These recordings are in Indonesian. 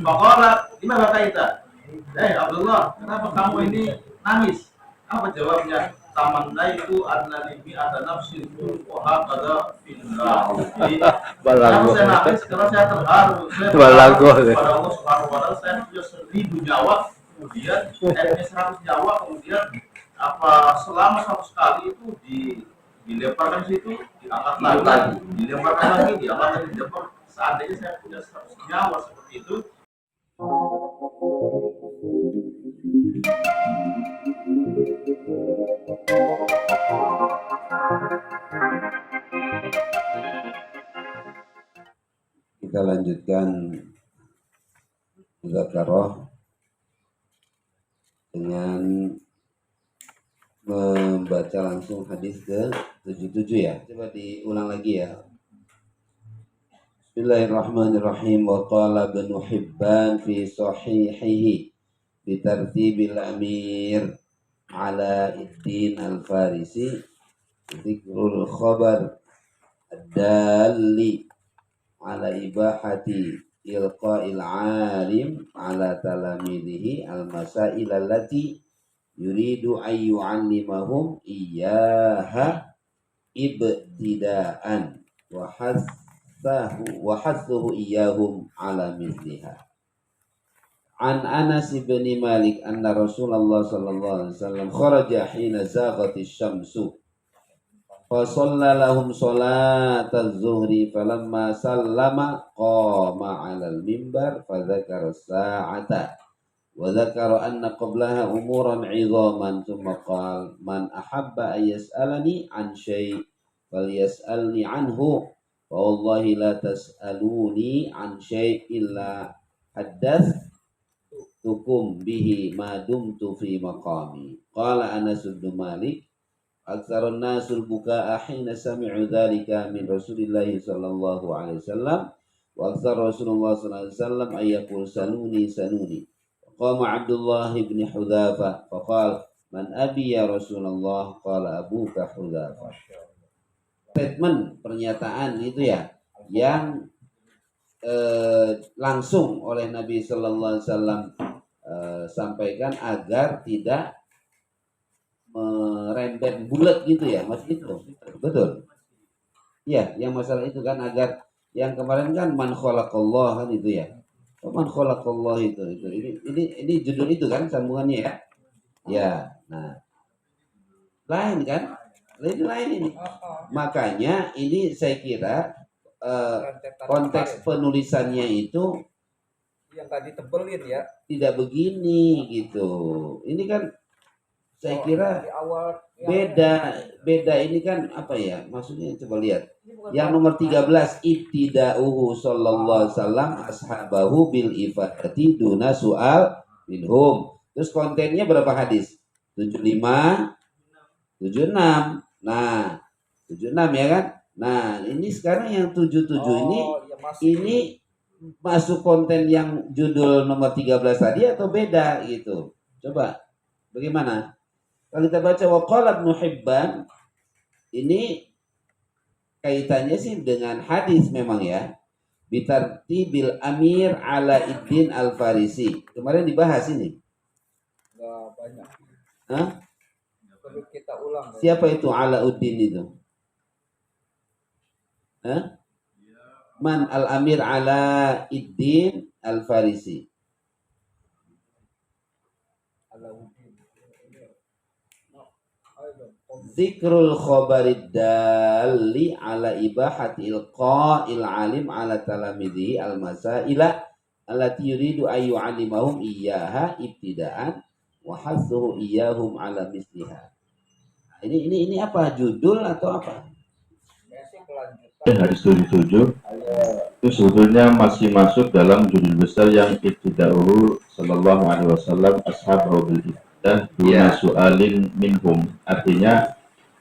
Faqala, lima bakaita? Abdullah, kenapa kamu ini nangis? Apa jawabnya? Tamannaitu anna li mi'ata nafsin wa pada fillah. Jadi, kenapa saya nangis? Karena saya terharu. Saya berharap pada Allah Subhanahu wa taala, saya punya 1000 nyawa, kemudian 100 nyawa, kemudian selama 100 kali itu dilemparkan situ, diangkat lagi, dilemparkan lagi, diangkat lagi, dilempar. Seandainya saya punya 100 nyawa seperti itu. Kita lanjutkan muzakarah dengan membaca langsung hadis ke-77 ya. Coba diulang lagi ya. Bismillahirrahmanirrahim. Wa qala Ibnu Hibban fi sahihihi bi tartibil amir ala iddin al-Farisi dzikrul khabar ad-dalli ala ibahati ilqa'il alim ala talamidhihi al-masail allati yuridu an yu'allimahum iyyaha ibtida'an wa hassuhu iyyahum ala mithliha. An Anas bin Malik anna Rasulullah sallallahu alaihi wasallam kharaja hina zaghatis syamsu fa shalla lahum salataz zuhri falamma sallama qama 'alal mimbar fa dzakara as-sa'ata wa dzakara anna qablaha umuran 'idhaman thumma qala man ahabba ay yas'alani an syai' falyas'alni anhu wa wallahi la tas'aluni an syai' illa haddathtukum bihi ma dumtu fi maqami. Qala Anas bin Malik aktsarun nasul bukaa hina sami'u dzalika min Rasulillah sallallahu alaihi wasallam wa aktsar Rasulullah sallallahu alaihi wasallam ay yaqul sanuni. Qama Abdullah bin Hudzafah faqala man abi ya Rasulullah qala abuka Hudzafah. Statement pernyataan itu ya yang langsung oleh Nabi sallallahu alaihi wasallam sampaikan agar tidak merembet bulat gitu ya, Mas itu. Betul. Iya, yang masalah itu kan agar yang kemarin kan man khalaqallah kan itu ya. Man khalaqallah itu. Ini judul itu kan sambungannya ya. Ya, nah. Lain kan? Lain ini. Makanya ini saya kira konteks penulisannya itu yang tadi tebelin ya. Tidak begini gitu. Ini kan saya kira beda ini kan apa ya maksudnya, coba lihat yang nomor 13 ibtida'uhu sallallahu alaihi wasallam ashabahu bil ifadati duna su'al minhum. Terus kontennya berapa hadis? 75 76. Nah 76 ya kan. Nah ini sekarang yang 77 ini masuk konten yang judul nomor 13 tadi atau beda gitu. Coba bagaimana? Kalau kita baca waqala Ibnu Hibban, ini kaitannya sih dengan hadis memang ya. Bitartibil amir ala iddin al-Farisi. Kemarin dibahas ini. Enggak banyak. Hah? Perlu kita ulang. Siapa itu Alauddin itu? Hah? Man al-amir ala iddin al-Farisi. Zikrul khabarid dalli ala ibahati ilqa'il alim ala talamidhi al-masaila allati yuridu ayu alimahum iyyaha ibtida'an wa hassuhu iyyahum ala misliha. Ini apa, judul atau apa? Hadis 77 itu sebetulnya masih masuk dalam judul besar yang ibtida'uhu sallallahu alaihi wasallam ashabahu bil ibtidah duna su'alin minhum. Artinya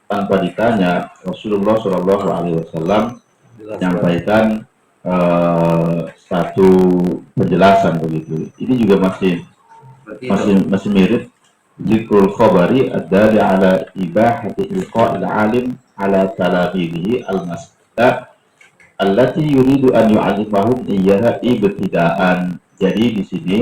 tanpa ditanya Rasulullah sallallahu alaihi wasallam menyampaikan satu penjelasan begitu. Ini juga masih mirip zikrul khabari ad-dali ala ibahati ilqa'il alim ala talaqinihi al-mas'ala allati yuridu an yu'allimahum iyyaha ibtida'an. Jadi di sini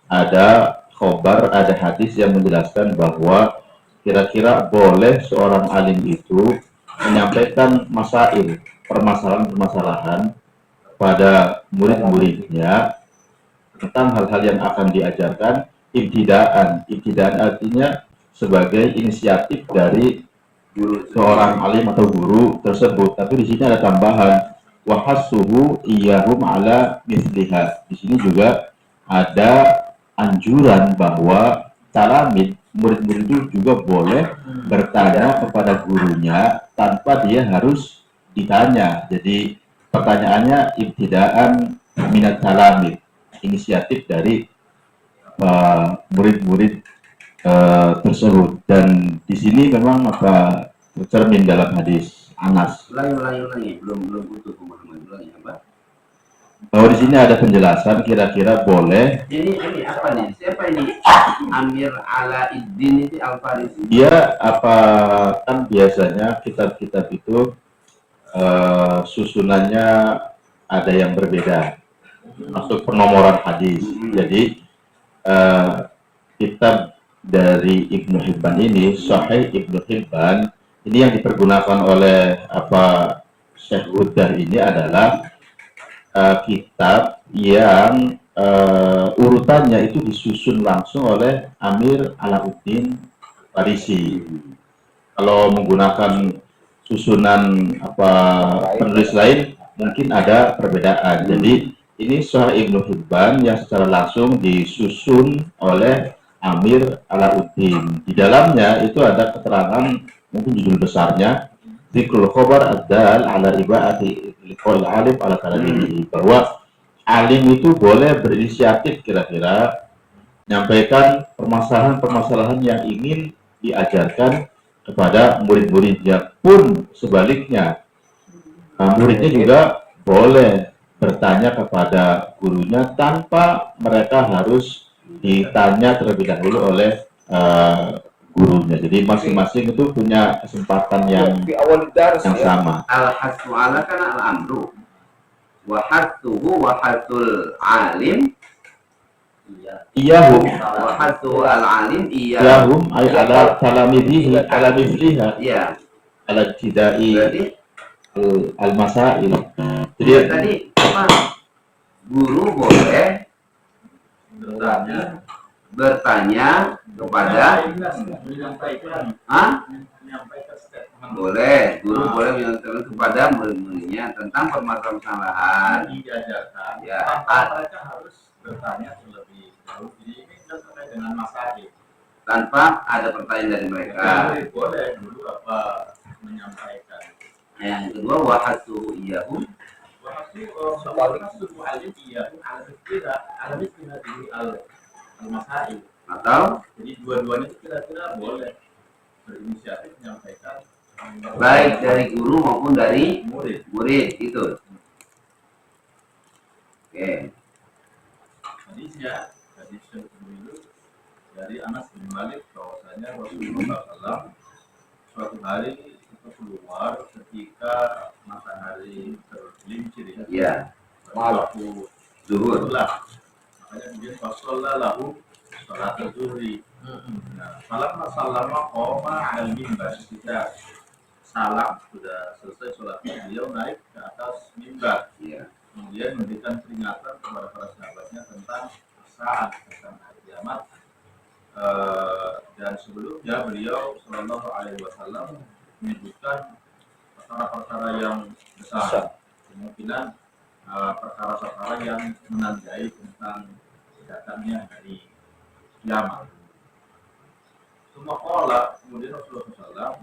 ada khobar, ada hadis yang menjelaskan bahwa kira-kira boleh seorang alim itu menyampaikan masail, permasalahan-permasalahan pada murid-muridnya tentang hal-hal yang akan diajarkan ibtidaan. Ibtidaan artinya sebagai inisiatif dari seorang alim atau guru tersebut. Tapi di sini ada tambahan wahasuhu iyahum ala misliha. Di sini juga ada anjuran bahwa talamid murid-murid itu juga boleh bertanya kepada gurunya tanpa dia harus ditanya. Jadi pertanyaannya ibtidaan minat talamid, inisiatif dari murid-murid tersebut. Dan di sini memang apa tercermin dalam hadis Anas Ulangi, belum utuh pemahaman. Ulangi apa? bahwa di sini ada penjelasan kira-kira boleh. Ini apa nih? Siapa ini? Amir Alaiddin itu Al-Farisi. Dia apa kan biasanya kitab-kitab itu susunannya ada yang berbeda masuk penomoran hadis. Jadi kitab dari Ibnu Hibban ini, Sahih Ibnu Hibban ini yang dipergunakan oleh apa Syekh Uddar ini adalah kitab yang urutannya itu disusun langsung oleh Amir Alauddin Farisi. Kalau menggunakan susunan apa penulis lain mungkin ada perbedaan. Jadi ini Sahih Ibnu Hibban yang secara langsung disusun oleh Amir Alauddin. Di dalamnya itu ada keterangan, mungkin judul besarnya Zikrul Khobar Ad-Dal ala Ibaati Liqa'il Alim ala Kalamihi, bahwa alim itu boleh berinisiatif kira-kira menyampaikan permasalahan-permasalahan yang ingin diajarkan kepada murid-muridnya, pun sebaliknya muridnya juga boleh bertanya kepada gurunya tanpa mereka harus ditanya terlebih dahulu oleh gurunya. Jadi masing-masing itu punya kesempatan yang di awal dars ya. sama. Al-hasu ala kana al-amru. Wa hattuhu wa hattul alim. Iyahum Wa hattu al-alim iyahum ay ala talamidihi ala mithliha Iya. ala tidai Berarti al-masail. Jadi dia tadi apa? Guru boleh bertanya kepada menyampaikan statement boleh guru boleh menyampaikan kepada murid-muridnya tentang permasalahan yang diajarkan Ya. tanpa mereka harus bertanya terlebih dahulu. Jadi ini sudah terkait dengan masalah. tanpa ada pertanyaan dari mereka. Boleh dulu apa menyampaikan. Yang kedua wahatu iyahum Al-Masail. atau Jadi dua-duanya itu kira-kira boleh berinisiatif menyampaikan baik dari guru maupun dari murid. murid gitu. Oke. Hadisnya hadis yang dulu dari Anas bin Malik bahwasanya Rasulullah SAW suatu hari itu keluar ketika matahari tergelincir Ya. waktu Zuhur. lah, makanya kemudian fasolah lahu sholat zuhri. Nah, salama qoma al mimbar, ketika salam sudah selesai sholatnya, beliau naik ke atas mimbar. Ya. Kemudian memberikan peringatan kepada para sahabatnya tentang saat, tentang hari kiamat. Dan sebelumnya beliau Shallallahu Alaihi Wasallam menyebutkan perkara-perkara yang besar, kemungkinan perkara-perkara yang menandai tentang datangnya hari kiamat. Semua pola kemudian Rasulullah SAW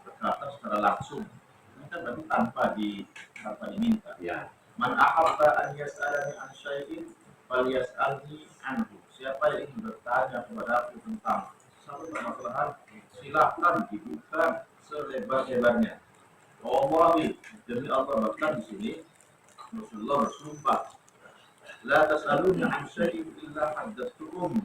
berkata secara langsung, ini kan berarti tanpa diminta. Ya. Man ahabba an yas'alani an syai'in falyas'alni anhu. Siapa yang ingin bertanya kepada aku tentang satu permasalahan, silahkan dibuka selebar-lebarnya. Wallahi, demi Allah, bahkan di sini Rasulullah bersumpah, la tas'aluni an syai'in illa haddatsukum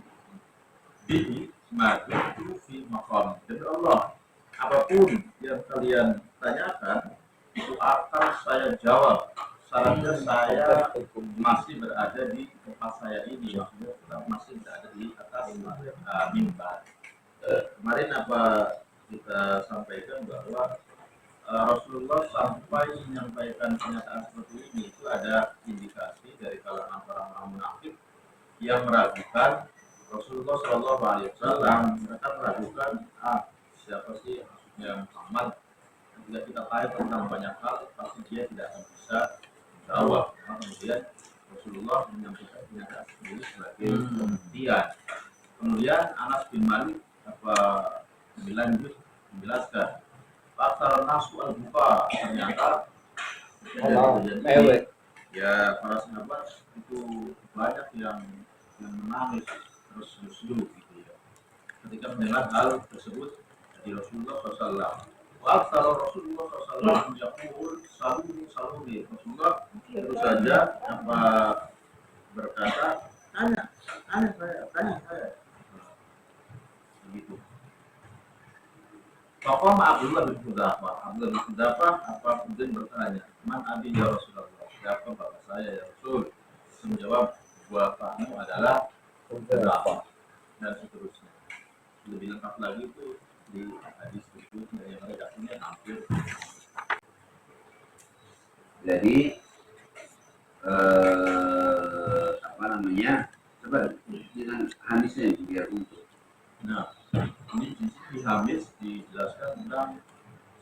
bihi ma kuntu fi maqam. Demi Allah, apapun yang kalian tanyakan itu akan saya jawab syaratnya saya masih berada di tempat saya ini, maksudnya tetap masih berada di atas mimbar. Kemarin apa kita sampaikan bahwa Rasulullah sampai menyampaikan pernyataan seperti ini itu ada indikasi dari kalangan orang-orang munafik yang meragukan Rasulullah Shallallahu Alaihi Wasallam. Mereka meragukan siapa sih maksudnya Muhammad. Jika kita tanya tentang banyak hal pasti dia tidak akan bisa menjawab. Nah, kemudian Rasulullah menyampaikan pernyataan sendiri sebagai pembuktian. Kemudian Anas bin Malik menjelaskan pasal nasu al-buka, ternyata ya para sahabat itu banyak yang menangis terus gitu ya ketika mendengar hal tersebut dari Rasulullah SAW. Waktu Rasulullah SAW yaqul saluni Rasulullah terus saja berkata tanya saya begitu. Tokoh Abdullah bin Hudzafah kemudian bertanya, "Man abi ya Rasulullah?" Siapa bapak saya ya Rasul? Menjawab, "Bapakmu adalah Hudzafah." Dan seterusnya. Lebih lengkap lagi itu di hadis berikutnya yang redaksinya hampir. Jadi coba dengan hadisnya biar untuk. Nah, ini di hadis dijelaskan tentang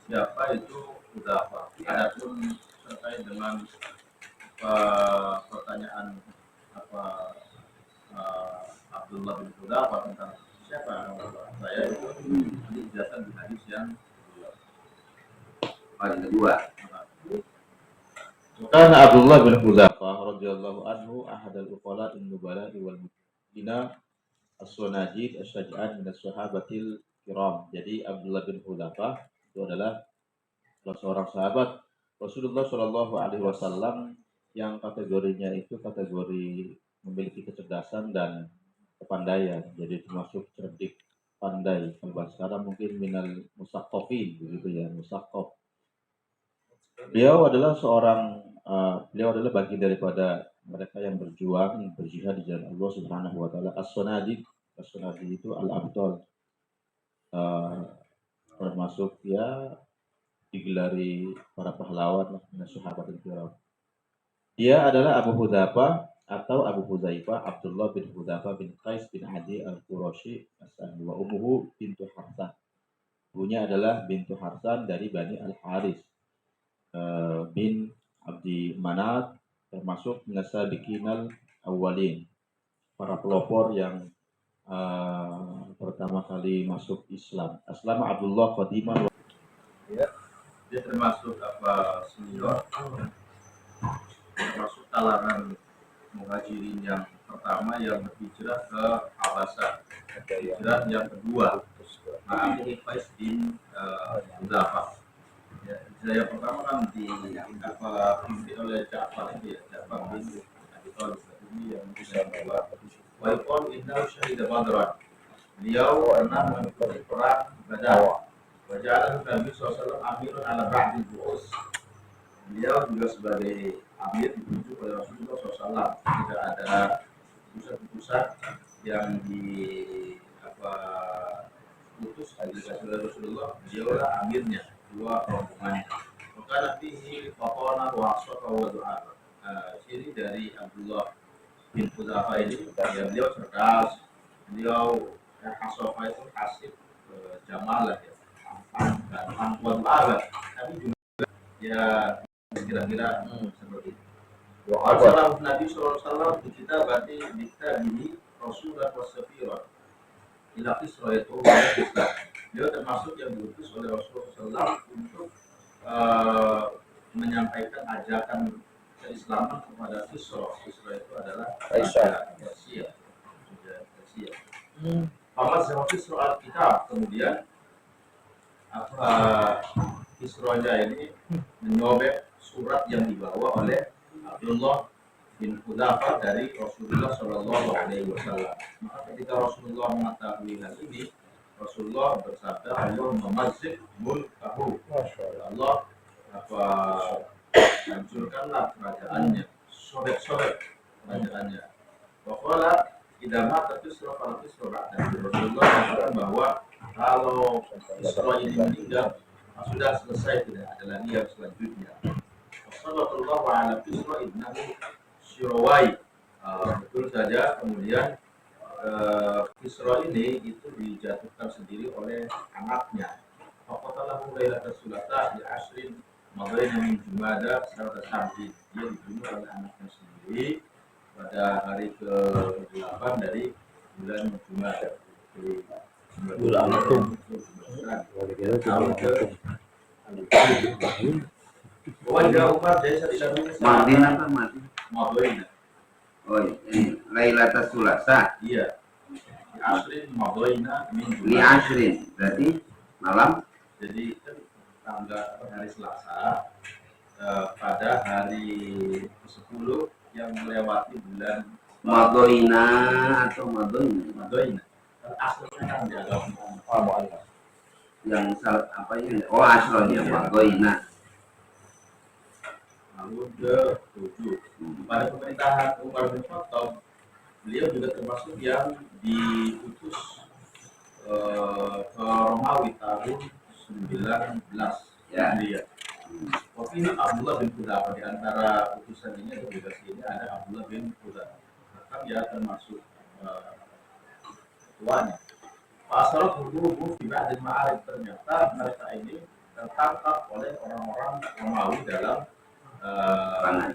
siapa itu Hudzafah. Adapun terkait dengan pertanyaan Abdullah bin Hudzafah tentang siapa saya itu dijelaskan di hadis yang kedua. Karena Abdullah bin Hudzafah radhiyallahu anhu ahadul uqala an-nubala wal mudina as-sunajid asy-syaja'an min as-sahabatil kiram. Jadi Abdullah bin Hudzafah itu adalah salah seorang sahabat Rasulullah Shallallahu Alaihi Wasallam yang kategorinya itu kategori memiliki kecerdasan dan kepandaian. Jadi termasuk cerdik, pandai. Kalau bahasa sekarang mungkin minal musaqqafin begitu ya, musaqqaf. Beliau adalah bagian daripada mereka yang berjuang berjihad di jalan Allah Subhanahu wa taala. As-sunadi itu al-abdal. Termasuk ya digelari para pahlawan sahabat kiram. Dia adalah Abu Hudzafah atau Abu Hudzaifah Abdullah bin Hudzafah bin Qais bin Adi al-Qurashi as-Sahmi wa ummuhu bintu Harsan. Ibunya adalah bintu Harsan dari Bani Al-Haris bin Abdi Manat, termasuk nasabiqinal awwalin, para pelopor yang pertama kali masuk Islam. Aslama Abdullah qadiman. dia termasuk senior, termasuk kalangan muhajirin yang pertama yang berhijrah ke Habasah. Hijrah yang kedua, ini Qais bin Hudzafah. Ya, hijrah yang pertama kan dipimpin oleh Ja'far bin Abi Thalib. Ini yang kedua. Wa yaqul innahu syahida Badran. Beliau pernah mengikuti perang Badar. Wajah Nabi SAW amirun ala ba'di bu'us. Beliau juga sebagai amir ditunjuk oleh Rasulullah SAW. Tidak ada pusat-pusat yang diutus oleh Rasulullah. Beliaulah amirnya, dua rombongannya. Maka Nabi ini faqona wa asfaqa wa du'a. Ciri dari Abdullah bin Hudzafah ini, ya beliau cerdas, beliau hasofa itu hasib jamalah ya. Buat abad, tapi juga ya kira-kira seperti itu. Wasallam Nabi SAW kita berarti kita ini Rasulullah Wasafirah. Ila Kisra itu dia termasuk yang diutus oleh Rasulullah SAW untuk menyampaikan ajakan keislaman kepada Kisra. Kisra itu adalah Persia. Paman sama Kisra Alkitab, kemudian Kisroja ini menyobek surat yang dibawa oleh Abdullah bin Hudzafah dari Rasulullah Shallallahu Alaihi Wasallam. Maka ketika Rasulullah mengetahui hal ini, Rasulullah bersabda, Allah memazid mulkahu. Allah hancurkanlah kerajaannya, sobek-sobek kerajaannya. Pokoknya tidak mata Kisra kalau Kisra, dan Rasulullah mengatakan bahwa kalau Kisra ini meninggal, sudah selesai, tidak ada lagi yang selanjutnya. Wassallallahu ala Kisra ibnahu Shirawai. Betul saja. Kemudian Kisra ini itu dijatuhkan sendiri oleh anaknya. Faqatalahu Lailatul Sulata di Ashrin Madaina min Jumada serta Sabti. Dia dibunuh oleh anaknya sendiri pada hari ke-8 dari bulan Jumada. Bulan Atum. Tahun ke Wajah Umar desa di Madinah kan mati. Madaina. Oh, ini Lailatul Sulasa. Iya. Di Ashrin Madaina min Li Jumada. Ashrin. Berarti malam Jadi tanggal hari Selasa pada hari ke-10 yang melewati bulan Madoina atau Madoina. Madaina. Aslinya kan di agama Yang salah apa ini? Oh, asronya Madoina. tahun ke-7. Pada pemerintahan Umar bin Khattab, beliau juga termasuk yang diutus ke Romawi tahun 19 Ya. Hijriah. Waktu ini Abdullah bin Qudamah, di antara utusan ini atau delegasi ini ada Abdullah bin Qudamah. Maka dia termasuk ketuanya. Pasal hubungan di Ba'dil Ma'arif, ternyata mereka ini tertangkap oleh orang-orang Romawi dalam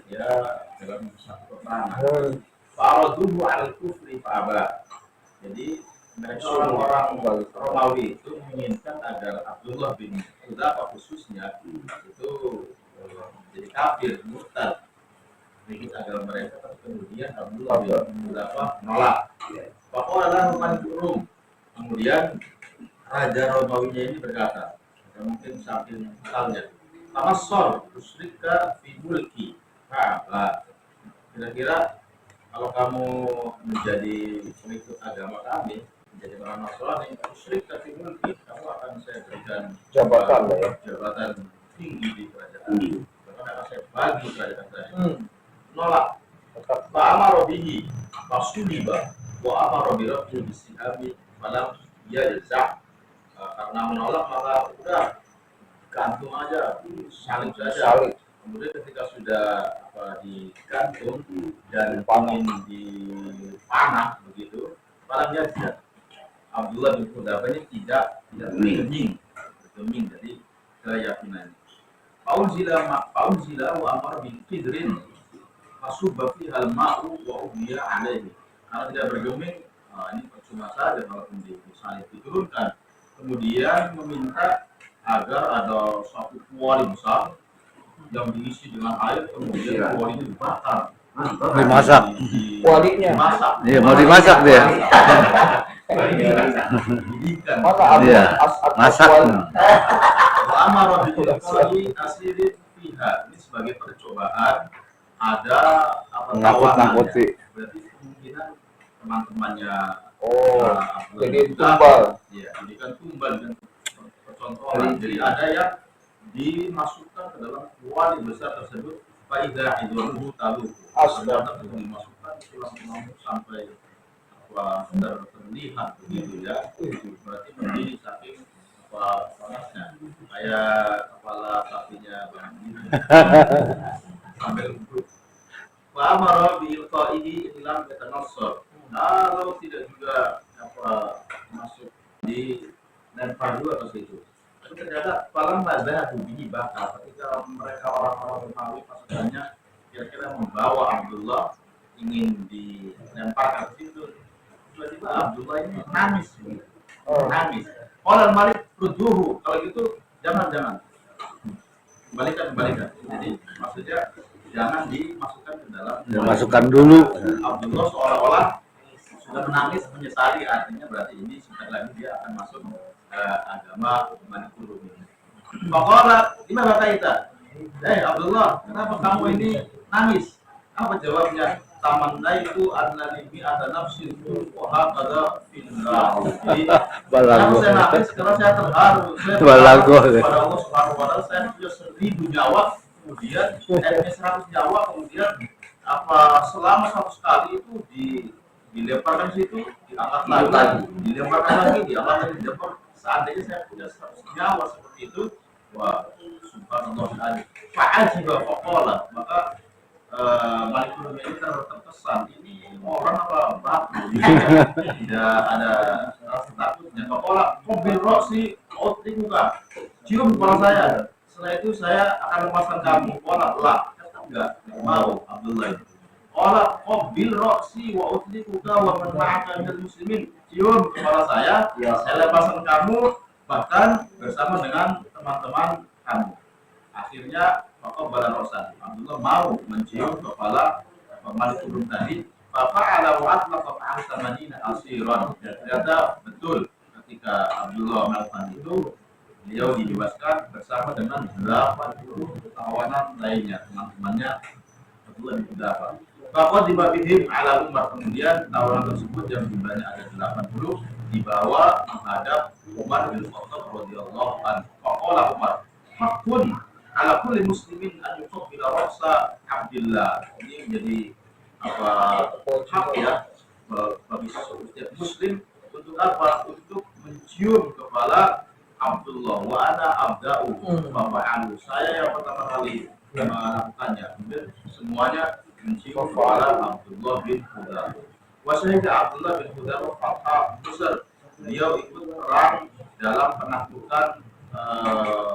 ya dalam satu peperangan. Fa'araduhu 'alal kufri fa'aba. Jadi mereka orang-orang Romawi itu menginginkan agar Abdullah bin Qudamah khususnya itu jadi kafir, murtad. Sedikit agar mereka, tapi kemudian Abdullah bin Qudamah menolak. Faqala Malik Rum. Kemudian Raja Romawinya ini berkata, mungkin sambil misalnya, Tamassor tusyrika fi mulki. Kira-kira kalau kamu menjadi pengikut agama kami, menjadi orang Nasrani, tusyrika fi mulki, kamu akan saya berikan jabatan tinggi di kerajaan. Bahkan akan saya bagi kerajaan saya. Nolak. Fa'amara bihi fasuliba wa amara bi rabbi bisihami falam yajza. Karena menolak maka udah gantung aja, salib saja. Kemudian ketika sudah digantung dan ingin dipanah begitu, falam yajza. Abdullah bin Qudamah ini tidak geming, jadi keyakinan. Faunzila wa amara bil qidrin masubba fiha al-ma'u wa ubiya alaihi. Karena tidak bergeming, ini percuma saja kalau misalnya diturunkan. Kemudian meminta agar ada suatu kuali besar yang diisi dengan air, kemudian kuali ini dibakar. Dimasak. Kualinya. Dimasak. Iya, mau dimasak dia. Didikan. Iya, masak. Wa amara bil qali asirin fiha. Ini sebagai percobaan. Ada Nakut-nakuti. Berarti kemungkinan teman-temannya jadi tumbal. ya, jadikan tumbal dengan percontohan. Jadi ada yang dimasukkan ke dalam kuali besar tersebut, faida idruhu taluhu. Ternyata itu dimasukkan tulang-tulang sampai terlihat begitu ya. Berarti berdiri saking panasnya, kayak kepala sapinya Bang sambil duduk. Fa'amara bi'ilqa'ihi ilam yatanassar. Kalau tidak juga masuk di lempar dulu atau situ. Tapi ternyata falam mazah bihi bakar. Ketika mereka orang-orang Romawi pasukannya kira-kira membawa Abdullah ingin dilemparkan ke situ, tiba-tiba Abdullah ini nangis. Nangis. Qala Malik rudduhu. Kalau gitu jangan. Kembalikan. Jadi maksudnya jangan dimasukkan ke dalam. Masukkan dulu. Abdullah seolah-olah sudah menangis menyesali, artinya berarti ini sebentar lagi dia akan masuk agama Bani Quraidah ini. Faqala lima bakaita. Abdullah, kenapa kamu ini nangis? Apa jawabnya? Tamannaitu annani mi'ata nafsin tuqaha qada fillah. Jadi kenapa saya nangis? Karena saya terharu. Saya pada Allah Subhanahu wa taala, saya punya 1000 nyawa kemudian punya 100 nyawa, kemudian apa selama 100 kali itu dilemparkan situ, diangkat lagi, dilemparkan lagi, diangkat lagi, dilempar. Seandainya saya punya 100 nyawa seperti itu, wah, subhanallah sekali. Fa'ajiba faqala, maka Malik bin ini terkesan, ini orang apa batu, tidak ada rasa takutnya. Faqala qabil ra'si muka, cium kepala saya, setelah itu saya akan lepaskan kamu. Qala lah, enggak mau Abdullah. Qala qabil ra'si wa muka wa man ma'aka minal muslimin, cium kepala saya lepaskan kamu, bahkan bersama dengan teman-teman kamu. Akhirnya Faqabbala Ra'san, Abdullah mau mencium kepala Malik bin tadi. Fa'ala wa atlaqa an samanina asiran. Ternyata betul ketika Abdullah melakukan itu, beliau dibebaskan bersama dengan 80 tawanan lainnya, teman-temannya Abdullah bin Hudzafah. Faqad dibabihim ala Umar, kemudian tawanan tersebut yang jumlahnya ada 80 dibawa menghadap Umar bin Khattab radhiyallahu anhu. Faqala Umar, hakun ala kulli muslimin an yuqabbila ra'sa Abdillah. Ini menjadi apa, hak ya bagi setiap muslim untuk apa? Untuk mencium kepala Abdullah. Wa ana abda'u wa fa'alu. Saya yang pertama kali melakukannya. Kemudian semuanya mencium kepala Abdullah bin Hudzafah. Wa syahida Abdullah bin Hudzafah fatha Mesir. Beliau ikut perang dalam penaklukan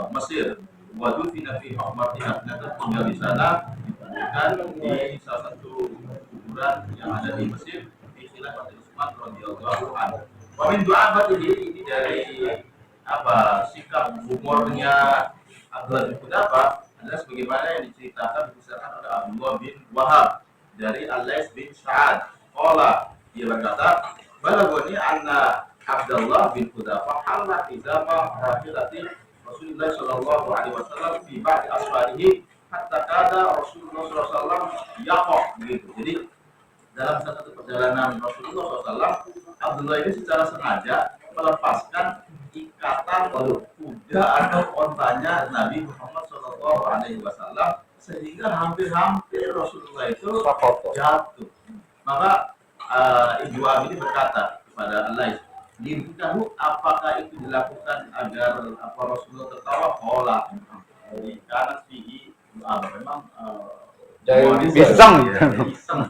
Mesir. Waduh fi maqbaratiha, tinggal di sana, ditemukan di salah satu kuburan yang ada di Mesir di khilafah Utsman radhiyallahu anhu. Wa min du'abatihi, ini dari apa sikap humornya Abdullah bin Hudzafah adalah sebagaimana yang diceritakan oleh Abdullah bin Wahab dari Al-Lais bin Sa'ad. Qala, dia berkata, balagoni anna Abdullah bin Hudzafah halla hizama rahilati Rasulullah sallallahu alaihi wasallam fi ba'di asfarihi hatta kada Rasulullah sallallahu alaihi wasallam yaqaf begitu. Jadi dalam satu perjalanan Rasulullah SAW, Abdullah ini secara sengaja melepaskan ikatan kuda atau ontanya Nabi Muhammad sallallahu alaihi wasallam sehingga hampir-hampir Rasulullah itu jatuh. Maka Ibu Abi ini berkata kepada Allah, "Diketahui apakah itu dilakukan agar apa Rasulullah tertawa?" Qala, jadi karena fihi memang Pisang. pisang.